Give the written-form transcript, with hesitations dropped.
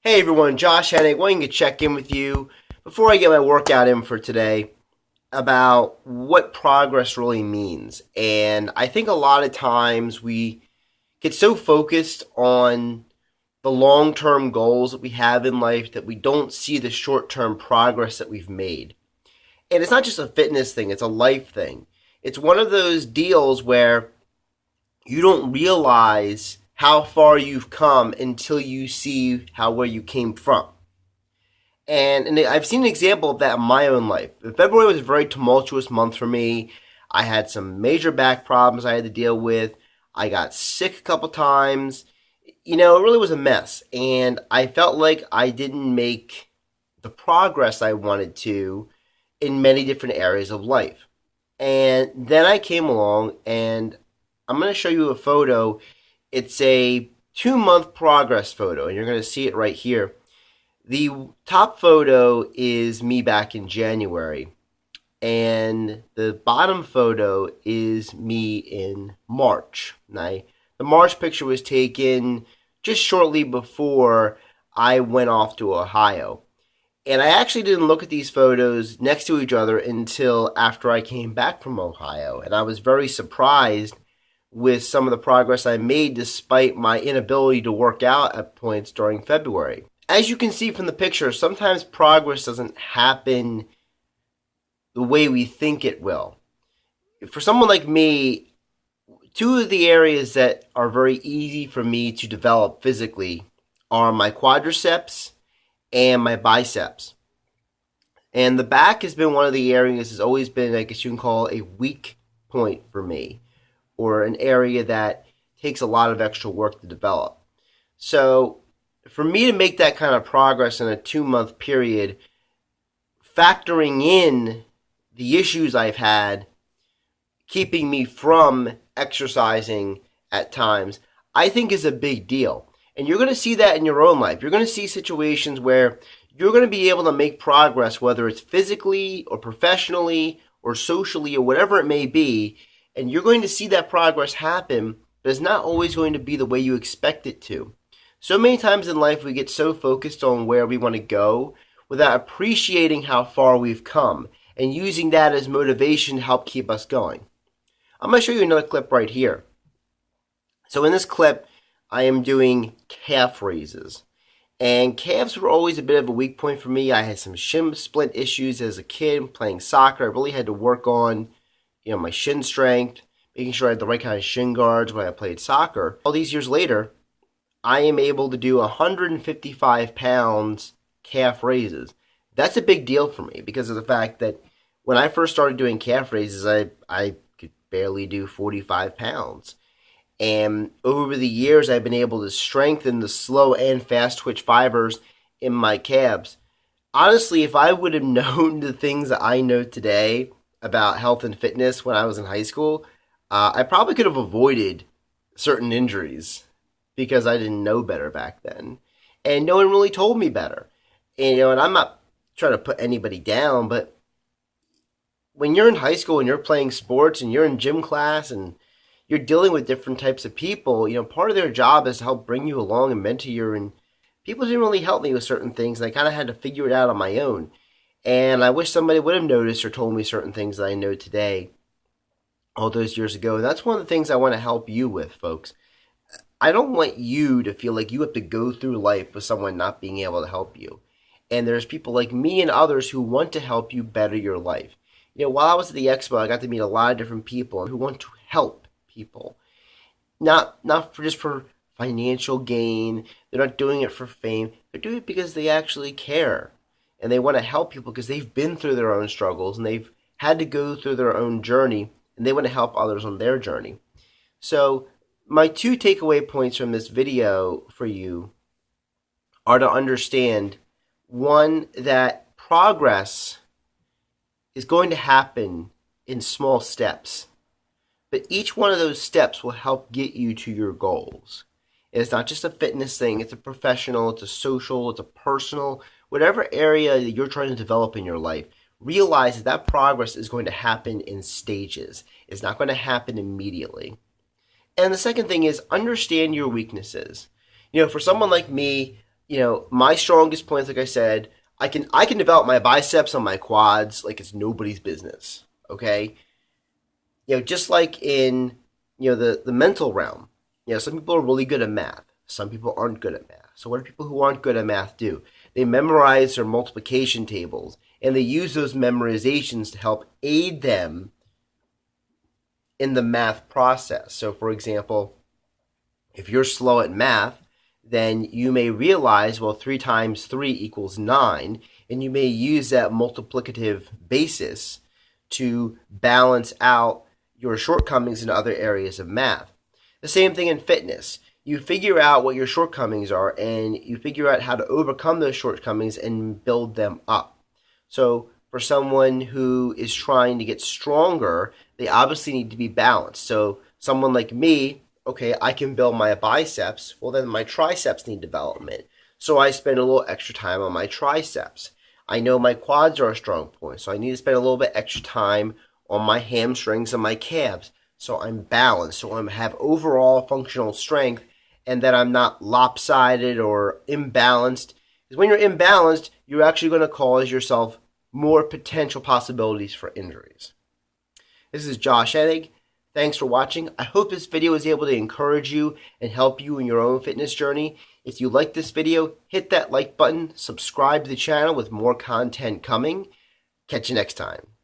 Hey everyone, Josh Hennig, wanting to check in with you before I get my workout in for today about what progress really means. And I think a lot of times we get so focused on the long term goals that we have in life that we don't see the short term progress that we've made. And it's not just a fitness thing, it's a life thing. It's one of those deals where you don't realize how far you've come until you see where you came from. And I've seen an example of that in my own life. February was a very tumultuous month for me. I had some major back problems I had to deal with. I got sick a couple times. It really was a mess. And I felt like I didn't make the progress I wanted to in many different areas of life. And then I came along and I'm going to show you a photo. It's a 2-month progress photo, and you're going to see it right here. The top photo is me back in January, and the bottom photo is me in March. Now, the March picture was taken just shortly before I went off to Ohio. And I actually didn't look at these photos next to each other until after I came back from Ohio. And I was very surprised with some of the progress I made despite my inability to work out at points during February. As you can see from the picture, sometimes progress doesn't happen the way we think it will. For someone like me, two of the areas that are very easy for me to develop physically are my quadriceps and my biceps. And the back has been one of the areas that's always been, I guess you can call, a weak point for me, or an area that takes a lot of extra work to develop. So for me to make that kind of progress in a 2-month period, factoring in the issues I've had keeping me from exercising at times, I think is a big deal. And you're going to see that in your own life. You're going to see situations where you're going to be able to make progress, whether it's physically or professionally or socially or whatever it may be, and you're going to see that progress happen, but it's not always going to be the way you expect it to. So many times in life we get so focused on where we want to go without appreciating how far we've come and using that as motivation to help keep us going. I'm going to show you another clip right here. So in this clip, I am doing calf raises. And calves were always a bit of a weak point for me. I had some shin splint issues as a kid playing soccer. I really had to work on, my shin strength, making sure I had the right kind of shin guards when I played soccer. All these years later, I am able to do 155 pounds calf raises. That's a big deal for me because of the fact that when I first started doing calf raises, I could barely do 45 pounds. And over the years, I've been able to strengthen the slow and fast twitch fibers in my calves. Honestly, if I would have known the things that I know today about health and fitness when I was in high school, I probably could have avoided certain injuries because I didn't know better back then. And no one really told me better. And I'm not trying to put anybody down, but when you're in high school and you're playing sports and you're in gym class and you're dealing with different types of people, part of their job is to help bring you along and mentor you. And people didn't really help me with certain things. And I kind of had to figure it out on my own. And I wish somebody would have noticed or told me certain things that I know today all those years ago. And that's one of the things I want to help you with, folks. I don't want you to feel like you have to go through life with someone not being able to help you. And there's people like me and others who want to help you better your life. While I was at the expo, I got to meet a lot of different people who want to help people. Not just for financial gain. They're not doing it for fame. They're doing it because they actually care. And they want to help people because they've been through their own struggles and they've had to go through their own journey and they want to help others on their journey. So my 2 takeaway points from this video for you are to understand, one, that progress is going to happen in small steps. But each one of those steps will help get you to your goals. It's not just a fitness thing. It's a professional, it's a social, it's a personal, whatever area that you're trying to develop in your life. Realize that progress is going to happen in stages. It's not going to happen immediately. And the second thing is understand your weaknesses. For someone like me, my strongest points, like I said, I can develop my biceps on my quads like it's nobody's business. Okay, just like in the mental realm. Some people are really good at math. Some people aren't good at math. So what do people who aren't good at math do? They memorize their multiplication tables and they use those memorizations to help aid them in the math process. So for example, if you're slow at math, then you may realize, well, 3 times 3 equals 9, and you may use that multiplicative basis to balance out your shortcomings in other areas of math. The same thing in fitness. You figure out what your shortcomings are, and you figure out how to overcome those shortcomings and build them up. So for someone who is trying to get stronger, they obviously need to be balanced. So someone like me, okay, I can build my biceps. Well, then my triceps need development. So I spend a little extra time on my triceps. I know my quads are a strong point, so I need to spend a little bit extra time on my hamstrings and my calves. So I'm balanced, so I have overall functional strength, and that I'm not lopsided or imbalanced. Because when you're imbalanced, you're actually going to cause yourself more potential possibilities for injuries. This is Josh Hennig. Thanks for watching. I hope this video was able to encourage you and help you in your own fitness journey. If you like this video, hit that like button, subscribe to the channel with more content coming. Catch you next time.